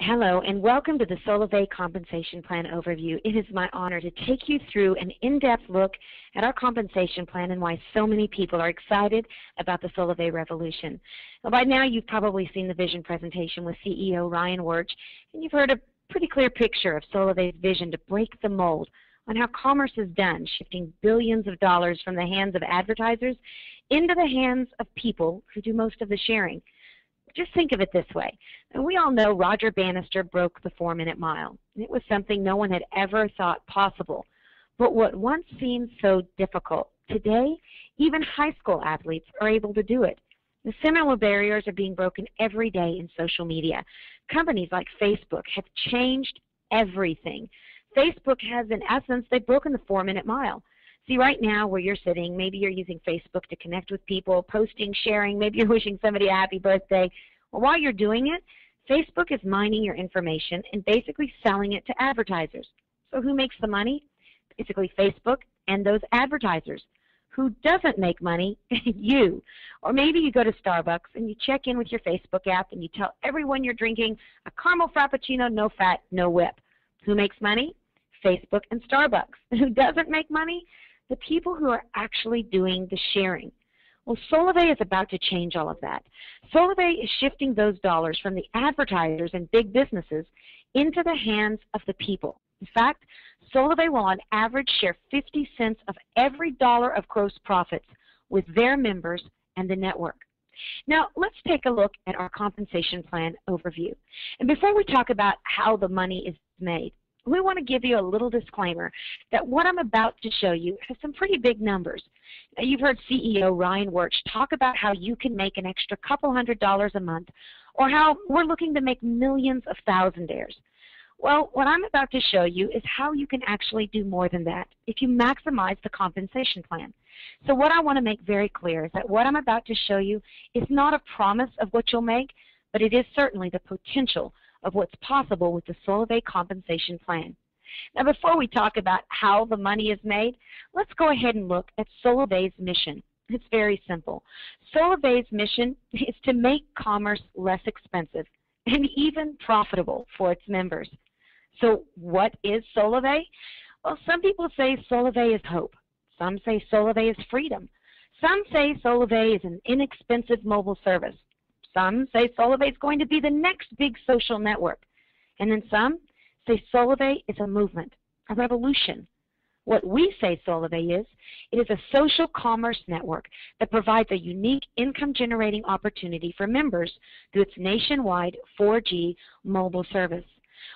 Hello and welcome to the Solavei Compensation Plan Overview. It is my honor to take you through an in-depth look at our compensation plan and why so many people are excited about the Solavei revolution. Well, by now you've probably seen the vision presentation with CEO Ryan Wirch, and you've heard a pretty clear picture of Solavei's vision to break the mold on how commerce is done, shifting billions of dollars from the hands of advertisers into the hands of people who do most of the sharing. Just think of it this way. And we all know Roger Bannister broke the 4-minute mile. It was something no one had ever thought possible. But what once seemed so difficult, today even high school athletes are able to do it. The similar barriers are being broken every day in social media. Companies like Facebook have changed everything. Facebook has, in essence, they've broken the 4-minute mile. See, right now where you're sitting, maybe you're using Facebook to connect with people, posting, sharing, maybe you're wishing somebody a happy birthday. Well, while you're doing it, Facebook is mining your information and basically selling it to advertisers. So who makes the money? Basically Facebook and those advertisers. Who doesn't make money? You. Or maybe you go to Starbucks and you check in with your Facebook app and you tell everyone you're drinking a caramel frappuccino, no fat, no whip. Who makes money? Facebook and Starbucks. Who doesn't make money? The people who are actually doing the sharing. Well, Solavei is about to change all of that. Solavei is shifting those dollars from the advertisers and big businesses into the hands of the people. In fact, Solavei will on average share 50 cents of every dollar of gross profits with their members and the network. Now, let's take a look at our compensation plan overview. And before we talk about how the money is made, we want to give you a little disclaimer that what I'm about to show you has some pretty big numbers. Now, you've heard CEO Ryan Wirch talk about how you can make an extra couple $100s a month, or how we're looking to make millions of thousandaires. Well, what I'm about to show you is how you can actually do more than that if you maximize the compensation plan. So what I want to make very clear is that what I'm about to show you is not a promise of what you'll make, but it is certainly the potential of what's possible with the Solavei compensation plan. Now, before we talk about how the money is made, let's go ahead and look at Solavei's mission. It's very simple. Solavei's mission is to make commerce less expensive and even profitable for its members. So what is Solavei? Well, some people say Solavei is hope. Some say Solavei is freedom. Some say Solavei is an inexpensive mobile service. Some say Solavei is going to be the next big social network. And then some say Solavei is a movement, a revolution. What we say Solavei is, it is a social commerce network that provides a unique income-generating opportunity for members through its nationwide 4G mobile service.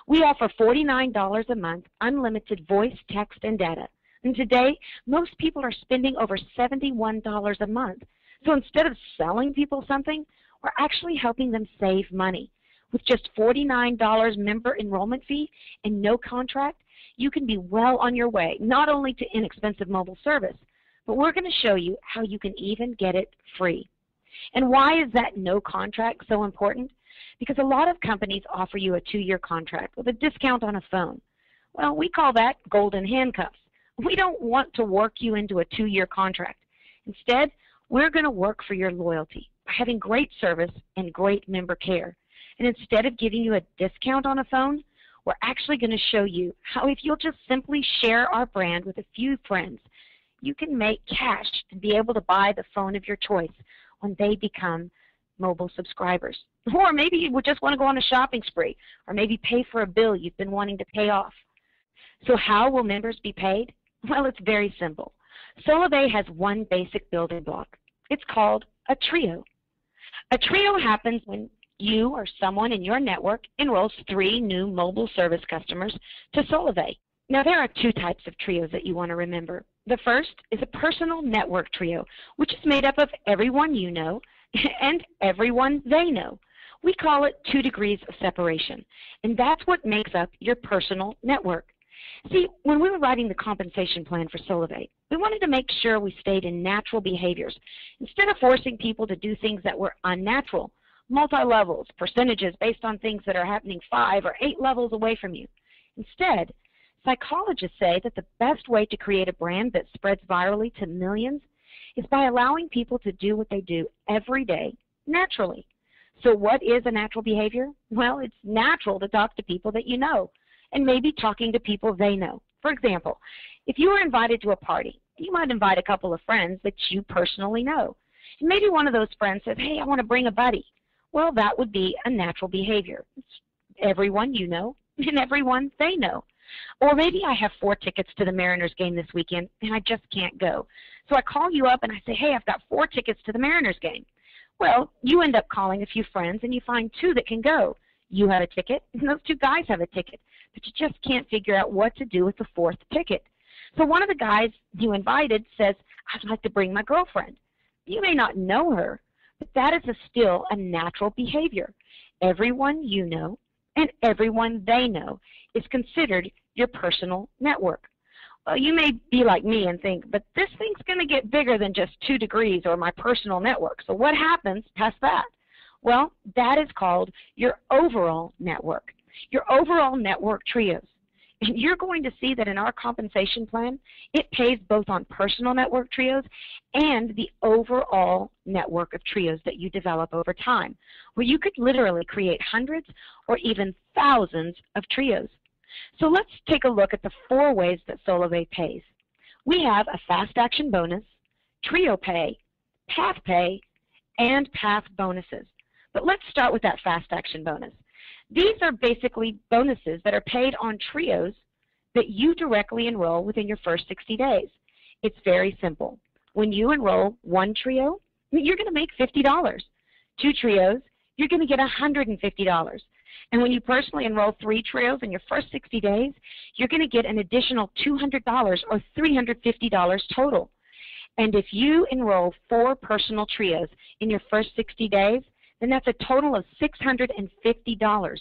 We offer $49 a month, unlimited voice, text, and data. And today, most people are spending over $71 a month. So instead of selling people something, we're actually helping them save money. With just $49 member enrollment fee and no contract, you can be well on your way, not only to inexpensive mobile service, but we're going to show you how you can even get it free. And why is that no contract so important? Because a lot of companies offer you a 2-year contract with a discount on a phone. Well, we call that golden handcuffs. We don't want to work you into a 2-year contract. Instead, we're going to work for your loyalty by having great service and great member care. And instead of giving you a discount on a phone, we're actually going to show you how if you'll just simply share our brand with a few friends, you can make cash to be able to buy the phone of your choice when they become mobile subscribers. Or maybe you would just want to go on a shopping spree, or maybe pay for a bill you've been wanting to pay off. So how will members be paid? Well, it's very simple. Solavei has one basic building block. It's called a trio. A trio happens when you or someone in your network enrolls 3 new mobile service customers to Solavei. Now, there are 2 types of trios that you want to remember. The first is a personal network trio, which is made up of everyone you know and everyone they know. We call it 2 degrees of separation, and that's what makes up your personal network. See, when we were writing the compensation plan for Solavei, we wanted to make sure we stayed in natural behaviors instead of forcing people to do things that were unnatural, multi-levels, percentages based on things that are happening 5 or 8 levels away from you. Instead, psychologists say that the best way to create a brand that spreads virally to millions is by allowing people to do what they do every day naturally. So what is a natural behavior? Well, it's natural to talk to people that you know, and maybe talking to people they know. For example, if you were invited to a party, you might invite a couple of friends that you personally know. And maybe one of those friends says, hey, I want to bring a buddy. Well, that would be a natural behavior. It's everyone you know and everyone they know. Or maybe I have 4 tickets to the Mariners game this weekend and I just can't go. So I call you up and I say, hey, I've got 4 tickets to the Mariners game. Well, you end up calling a few friends and you find 2 that can go. You have a ticket and those 2 guys have a ticket, but you just can't figure out what to do with the 4th ticket. So one of the guys you invited says, I'd like to bring my girlfriend. You may not know her, but that is still a natural behavior. Everyone you know and everyone they know is considered your personal network. Well, you may be like me and think, but this thing's going to get bigger than just 2 degrees or my personal network. So what happens past that? Well, that is called your overall network, your overall network trios. And you're going to see that in our compensation plan, it pays both on personal network trios and the overall network of trios that you develop over time, where you could literally create hundreds or even thousands of trios. So let's take a look at the 4 ways that Solavei pays. We have a fast action bonus, trio pay, path pay, and path bonuses. But let's start with that fast action bonus. These are basically bonuses that are paid on trios that you directly enroll within your first 60 days. It's very simple. When you enroll 1 trio, you're going to make $50. 2 trios, you're going to get $150. And when you personally enroll 3 trios in your first 60 days, you're going to get an additional $200 or $350 total. And if you enroll 4 personal trios in your first 60 days, then that's a total of $650.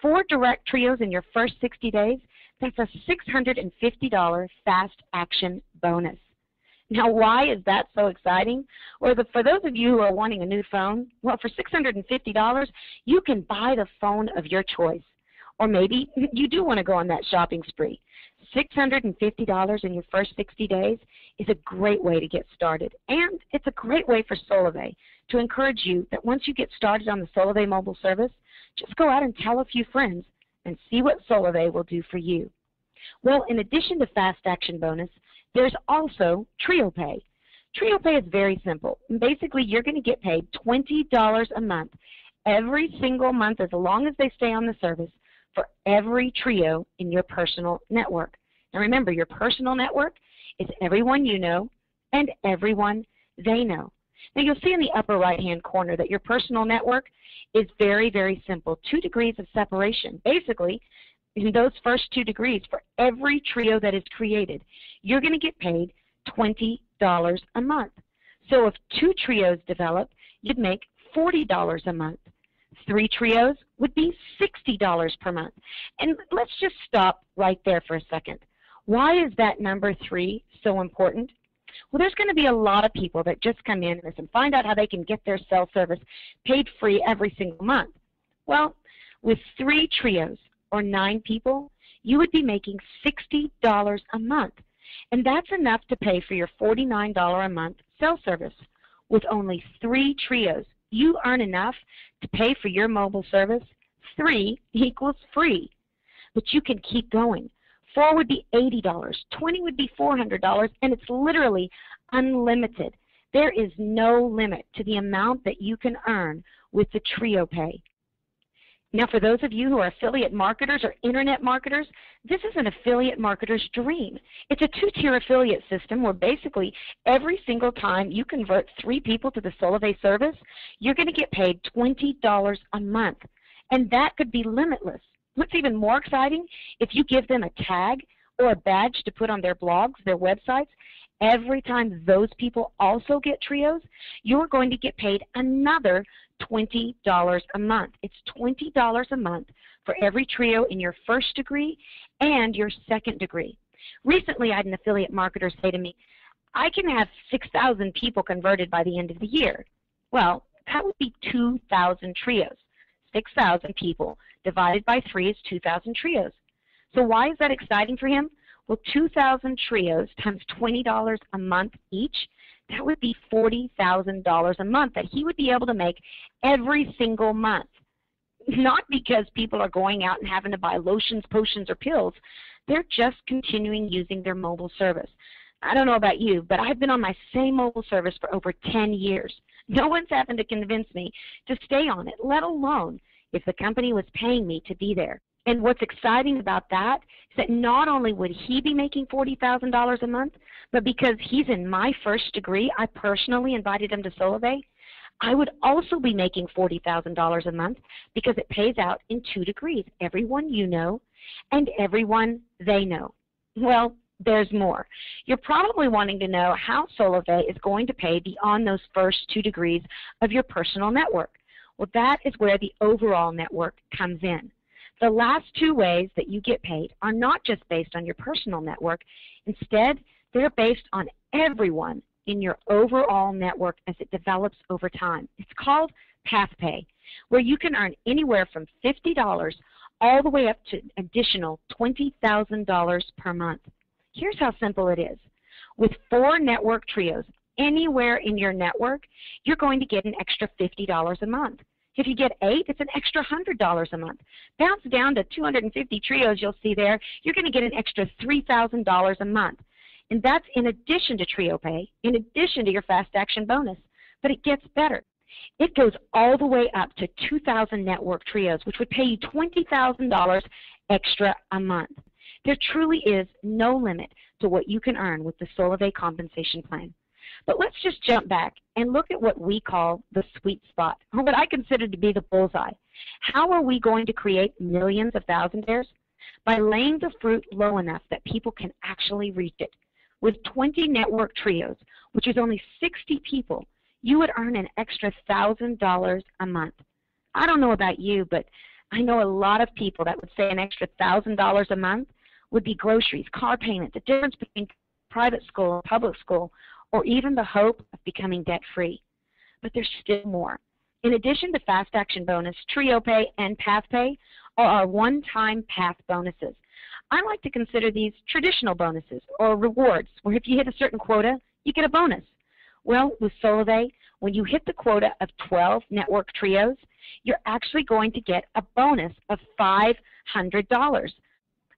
4 direct trios in your first 60 days, that's a $650 fast action bonus. Now, why is that so exciting? Or for those of you who are wanting a new phone, well, for $650, you can buy the phone of your choice. Or maybe you do want to go on that shopping spree. $650 in your first 60 days is a great way to get started. And it's a great way for Solavei to encourage you that once you get started on the Solavei mobile service, just go out and tell a few friends and see what Solavei will do for you. Well, in addition to fast action bonus, there's also trio pay. Trio pay is very simple. Basically, you're going to get paid $20 a month every single month as long as they stay on the service for every trio in your personal network. Now remember, your personal network is everyone you know and everyone they know. Now you'll see in the upper right-hand corner that your personal network is very, very simple. 2 degrees of separation. Basically, in those first 2 degrees, for every trio that is created, you're going to get paid $20 a month. So if 2 trios develop, you'd make $40 a month. 3 trios would be $60 per month. And let's just stop right there for a second. Why is that number 3 so important? Well, there's going to be a lot of people that just come in and find out how they can get their cell service paid free every single month. Well, with 3 trios or 9 people, you would be making $60 a month. And that's enough to pay for your $49 a month cell service. With only 3 trios, you earn enough to pay for your mobile service. 3 equals free. But you can keep going. 4 would be $80, 20 would be $400, and it's literally unlimited. There is no limit to the amount that you can earn with the trio pay. Now, for those of you who are affiliate marketers or internet marketers, this is an affiliate marketer's dream. It's a 2-tier affiliate system where basically every single time you convert 3 people to the Solavei service, you're going to get paid $20 a month, and that could be limitless. What's even more exciting, if you give them a tag or a badge to put on their blogs, their websites, every time those people also get trios, you're going to get paid another $20 a month. It's $20 a month for every trio in your first degree and your second degree. Recently, I had an affiliate marketer say to me, I can have 6,000 people converted by the end of the year. Well, that would be 2,000 trios. 6,000 people divided by 3 is 2,000 trios. So why is that exciting for him? Well, 2,000 trios times $20 a month each, That would be $40,000 a month that he would be able to make every single month. Not because people are going out and having to buy lotions, potions, or pills. They're just continuing using their mobile service. I don't know about you, but I've been on my same mobile service for over 10 years. No one's happened to convince me to stay on it, let alone if the company was paying me to be there. And what's exciting about that is that not only would he be making $40,000 a month, but because he's in my first degree, I personally invited him to Solavei, I would also be making $40,000 a month because it pays out in 2 degrees, everyone you know and everyone they know. Well, there's more. You're probably wanting to know how Solavei is going to pay beyond those first 2 degrees of your personal network. Well, that is where the overall network comes in. The last 2 ways that you get paid are not just based on your personal network. Instead, they're based on everyone in your overall network as it develops over time. It's called path pay, where you can earn anywhere from $50 all the way up to additional $20,000 per month. Here's how simple it is. With 4 network trios anywhere in your network, you're going to get an extra $50 a month. If you get 8, it's an extra $100 a month. Bounce down to 250 trios you'll see there, you're going to get an extra $3,000 a month. And that's in addition to trio pay, in addition to your fast action bonus. But it gets better. It goes all the way up to 2,000 network trios, which would pay you $20,000 extra a month. There truly is no limit to what you can earn with the Solavei compensation plan. But let's just jump back and look at what we call the sweet spot, or what I consider to be the bullseye. How are we going to create millions of thousandaires? By laying the fruit low enough that people can actually reach it. With 20 network trios, which is only 60 people, you would earn an extra $1,000 a month. I don't know about you, but I know a lot of people that would say an extra $1,000 a month would be groceries, car payment, the difference between private school and public school, or even the hope of becoming debt-free. But there's still more. In addition to Fast Action Bonus, Trio Pay, and Path Pay are our one-time path bonuses. I like to consider these traditional bonuses or rewards, where if you hit a certain quota, you get a bonus. Well, with Solavei, when you hit the quota of 12 network trios, you're actually going to get a bonus of $500.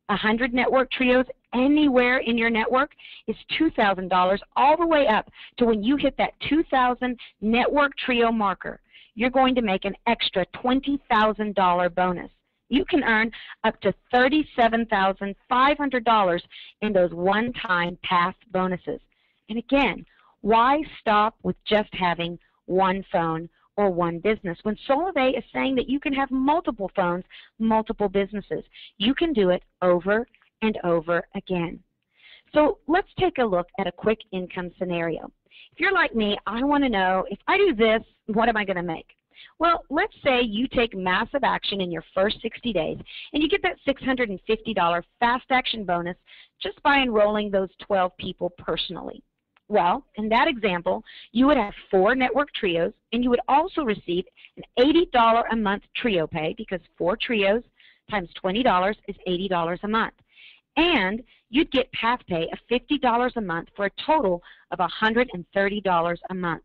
100 network trios anywhere in your network is $2,000 all the way up to when you hit that 2,000 network trio marker. You're going to make an extra $20,000 bonus. You can earn up to $37,500 in those one-time path bonuses. And again, why stop with just having one phone or one business when Solavei is saying that you can have multiple phones, multiple businesses? You can do it over and over again. So let's take a look at a quick income scenario. If you're like me, I want to know, if I do this, what am I going to make? Well, let's say you take massive action in your first 60 days and you get that $650 fast action bonus just by enrolling those 12 people personally. Well, in that example, you would have 4 network trios, and you would also receive an $80 a month trio pay, because 4 trios times $20 is $80 a month. And you'd get path pay of $50 a month for a total of $130 a month.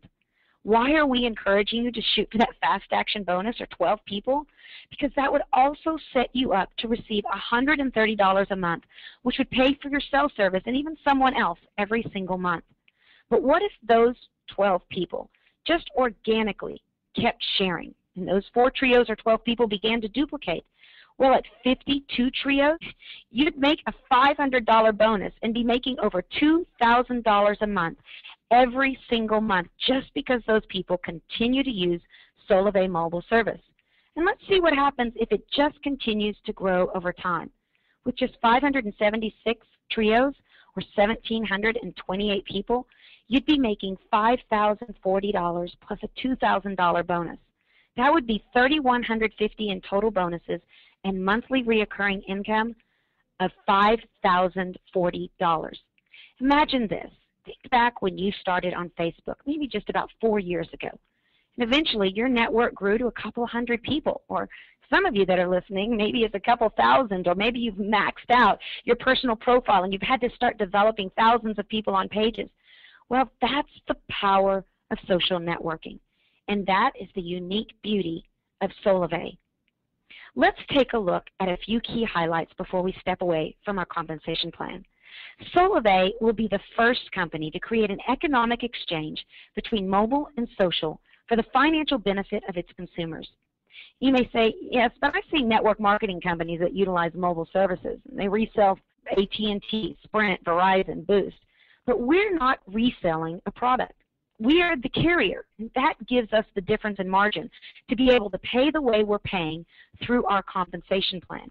Why are we encouraging you to shoot for that fast action bonus or 12 people? Because that would also set you up to receive $130 a month, which would pay for your cell service and even someone else every single month. But what if those 12 people just organically kept sharing, and those 4 trios or 12 people began to duplicate? Well, at 52 trios, you'd make a $500 bonus and be making over $2,000 a month every single month, just because those people continue to use Solavei mobile service. And let's see what happens if it just continues to grow over time. With just 576 trios or 1,728 people, you'd be making $5,040 plus a $2,000 bonus. That would be $3,150 in total bonuses and monthly reoccurring income of $5,040. Imagine this. Think back when you started on Facebook, maybe just about 4 years ago. And eventually your network grew to a couple hundred people, or some of you that are listening, maybe it's a couple thousand, or maybe you've maxed out your personal profile and you've had to start developing thousands of people on pages. Well, that's the power of social networking, and that is the unique beauty of Solavei. Let's take a look at a few key highlights before we step away from our compensation plan. Solavei will be the first company to create an economic exchange between mobile and social for the financial benefit of its consumers. You may say, yes, but I've seen network marketing companies that utilize mobile services. They resell AT&T, Sprint, Verizon, Boost. But we're not reselling a product. We are the carrier. That gives us the difference in margin to be able to pay the way we're paying through our compensation plan.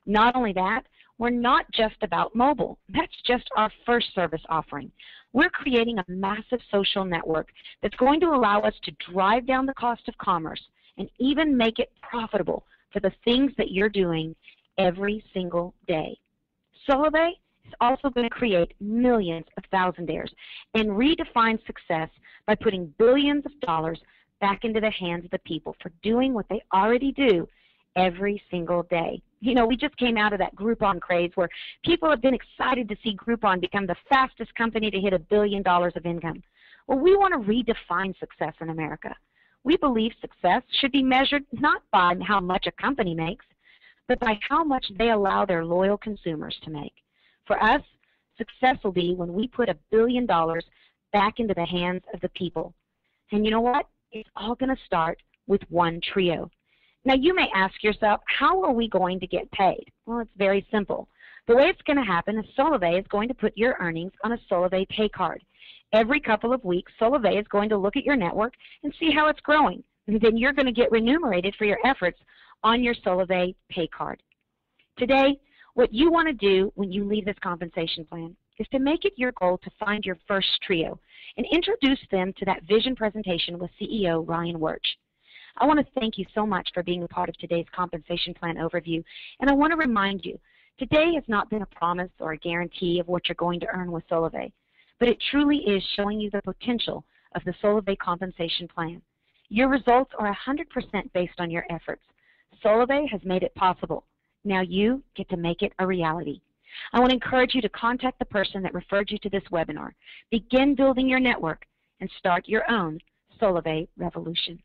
Not only that, we're not just about mobile. That's just our first service offering. We're creating a massive social network that's going to allow us to drive down the cost of commerce and even make it profitable for the things that you're doing every single day. Solavei is also going to create millions of thousandaires and redefine success by putting billions of dollars back into the hands of the people for doing what they already do every single day. You know, we just came out of that Groupon craze where people have been excited to see Groupon become the fastest company to hit $1 billion of income. Well, we want to redefine success in America. We believe success should be measured not by how much a company makes, but by how much they allow their loyal consumers to make. For us, success will be when we put $1 billion back into the hands of the people. And you know what? It's all going to start with one trio. Now, you may ask yourself, how are we going to get paid? Well, it's very simple. The way it's going to happen is Solavei is going to put your earnings on a Solavei pay card. Every couple of weeks, Solavei is going to look at your network and see how it's growing. And then you're going to get remunerated for your efforts on your Solavei pay card. Today, what you want to do when you leave this compensation plan is to make it your goal to find your first trio and introduce them to that vision presentation with CEO Ryan Wirch. I want to thank you so much for being a part of today's compensation plan overview, and I want to remind you, today has not been a promise or a guarantee of what you're going to earn with Solavei, but it truly is showing you the potential of the Solavei compensation plan. Your results are 100% based on your efforts. Solavei has made it possible. Now you get to make it a reality. I want to encourage you to contact the person that referred you to this webinar. Begin building your network and start your own Solavei revolution.